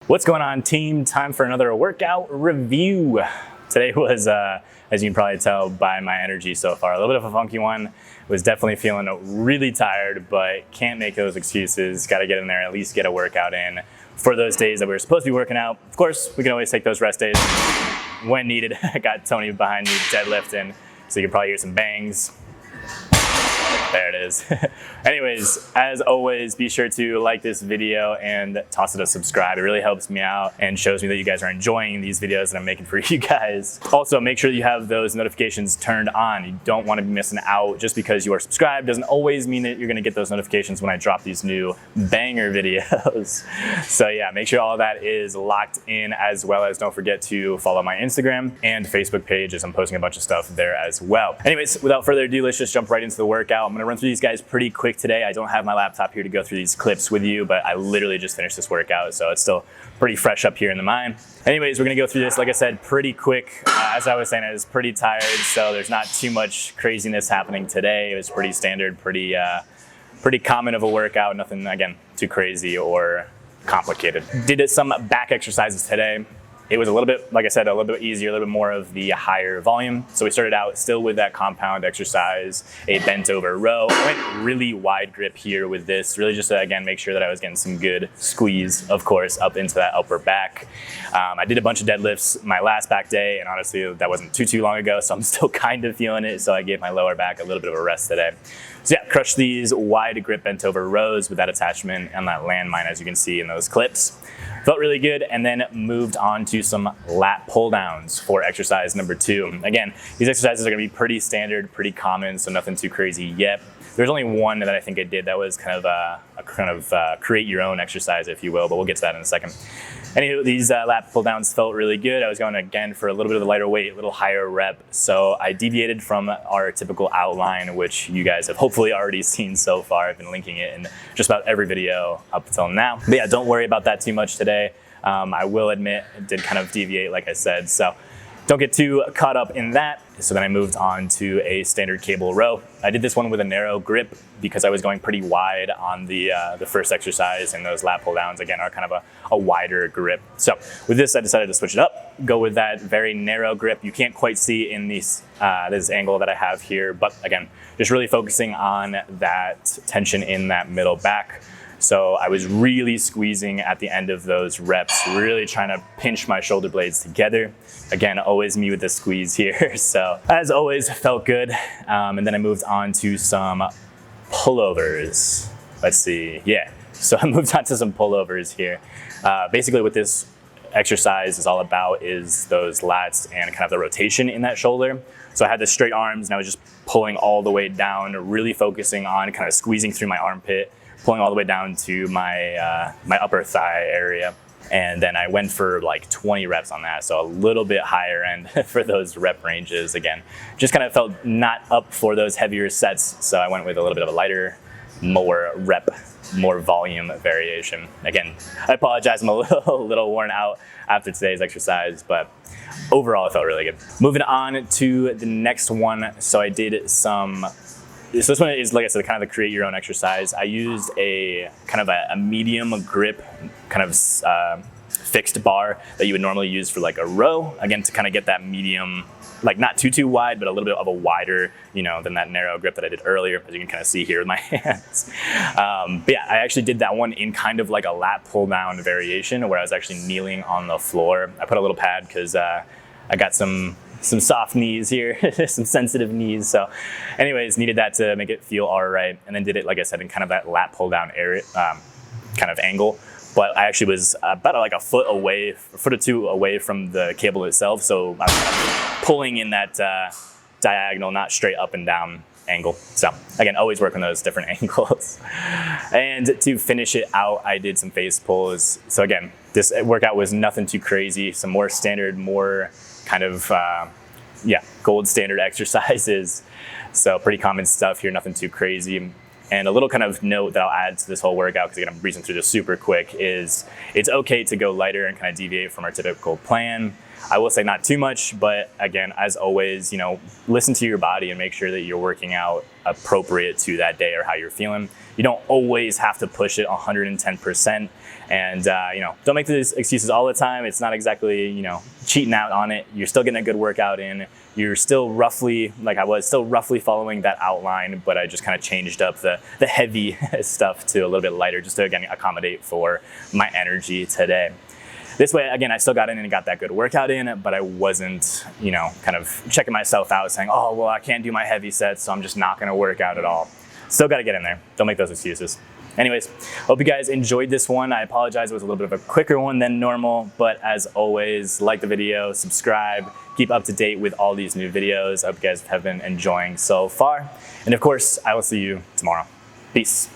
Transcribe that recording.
What's going on, team? Time for another workout review. Today was, as you can probably tell by my energy so far, a little bit of a funky one. Was definitely feeling really tired, but can't make those excuses. Got to get in there and at least get a workout in for those days that we were supposed to be working out. Of course, we can always take those rest days when needed. I got Tony behind me deadlifting, so you can probably hear some bangs. There it is. Anyways, as always, be sure to like this video and toss it a subscribe. It really helps me out and shows me that you guys are enjoying these videos that I'm making for you guys. Also, make sure you have those notifications turned on. You don't want to be missing out. Just because you are subscribed doesn't always mean that you're going to get those notifications when I drop these new banger videos. So yeah, make sure all that is locked in, as well as don't forget to follow my Instagram and Facebook page, as I'm posting a bunch of stuff there as well. Anyways, without further ado, let's just jump right into the workout. I'm going to run through these guys pretty quick today. I don't have my laptop here to go through these clips with you, but I literally just finished this workout, so it's still pretty fresh up here in the mind. Anyways, we're gonna go through this, like I said, pretty quick. As I was saying, I was pretty tired, so there's not too much craziness happening today. It was pretty standard, pretty common of a workout. Nothing, again, too crazy or complicated. Did some back exercises today. It was a little bit, like I said, a little bit easier, a little bit more of the higher volume. So we started out still with that compound exercise, a bent over row. I went really wide grip here with this, really just to, again, make sure that I was getting some good squeeze, of course, up into that upper back. I did a bunch of deadlifts my last back day, and honestly, that wasn't too long ago, so I'm still kind of feeling it. So I gave my lower back a little bit of a rest today. So yeah, crushed these wide grip bent over rows with that attachment and that landmine, as you can see in those clips. Felt really good, and then moved on to some lat pull downs for exercise number 2. Again, these exercises are gonna be pretty standard, pretty common, so nothing too crazy yet. There's only one that I think I did that was kind of a create your own exercise, if you will, but we'll get to that in a second. Anywho, these lat pull downs felt really good. I was going again for a little bit of a lighter weight, a little higher rep. So I deviated from our typical outline, which you guys have hopefully already seen so far. I've been linking it in just about every video up until now. But yeah, don't worry about that too much today. I will admit, it did kind of deviate, like I said. So don't get too caught up in that. So then I moved on to a standard cable row. I did this one with a narrow grip because I was going pretty wide on the first exercise, and those lat pull downs, again, are kind of a wider grip. So with this, I decided to switch it up, go with that very narrow grip. You can't quite see in this angle that I have here, but again, just really focusing on that tension in that middle back. So I was really squeezing at the end of those reps, really trying to pinch my shoulder blades together. Again, always me with the squeeze here. So as always, felt good. And then I moved on to some pullovers. Let's see, yeah. So I moved on to some pullovers here. Basically what this exercise is all about is those lats and kind of the rotation in that shoulder. So I had the straight arms, and I was just pulling all the way down, really focusing on kind of squeezing through my armpit, pulling all the way down to my my upper thigh area. And then I went for like 20 reps on that, so a little bit higher end for those rep ranges. Again, just kind of felt not up for those heavier sets, so I went with a little bit of a lighter, more rep, more volume variation. Again, I apologize, I'm a little worn out after today's exercise, but overall it felt really good. Moving on to the next one, so I did some, so this one is, like I said, kind of the create your own exercise. I used a kind of a medium grip, kind of fixed bar that you would normally use for like a row, again, to kind of get that medium, like not too wide, but a little bit of a wider, than that narrow grip that I did earlier, as you can kind of see here with my hands. But yeah, I actually did that one in kind of like a lat pull down variation, where I was actually kneeling on the floor. I put a little pad because I got some soft knees here, some sensitive knees. So anyways, needed that to make it feel all right. And then did it, like I said, in kind of that lat pull down area, kind of angle. But I actually was about like a foot or two away from the cable itself. So I was kind of pulling in that diagonal, not straight up and down angle. So again, always work on those different angles. And to finish it out, I did some face pulls. So again, this workout was nothing too crazy, some more standard, more kind of, gold standard exercises. So pretty common stuff here, nothing too crazy. And a little kind of note that I'll add to this whole workout, because again, I'm breezing through this super quick, is it's okay to go lighter and kind of deviate from our typical plan. I will say not too much, but again, as always, listen to your body and make sure that you're working out appropriate to that day or how you're feeling. You don't always have to push it 110%. And, don't make these excuses all the time. It's not exactly, cheating out on it. You're still getting a good workout in. You're still roughly, like I was, still roughly following that outline, but I just kind of changed up the heavy stuff to a little bit lighter just to, again, accommodate for my energy today. This way, again, I still got in and got that good workout in, but I wasn't, kind of checking myself out saying, oh, well, I can't do my heavy sets, so I'm just not going to work out at all. Still got to get in there. Don't make those excuses. Anyways, hope you guys enjoyed this one. I apologize, it was a little bit of a quicker one than normal, but as always, like the video, subscribe, keep up to date with all these new videos. I hope you guys have been enjoying so far. And of course, I will see you tomorrow. Peace.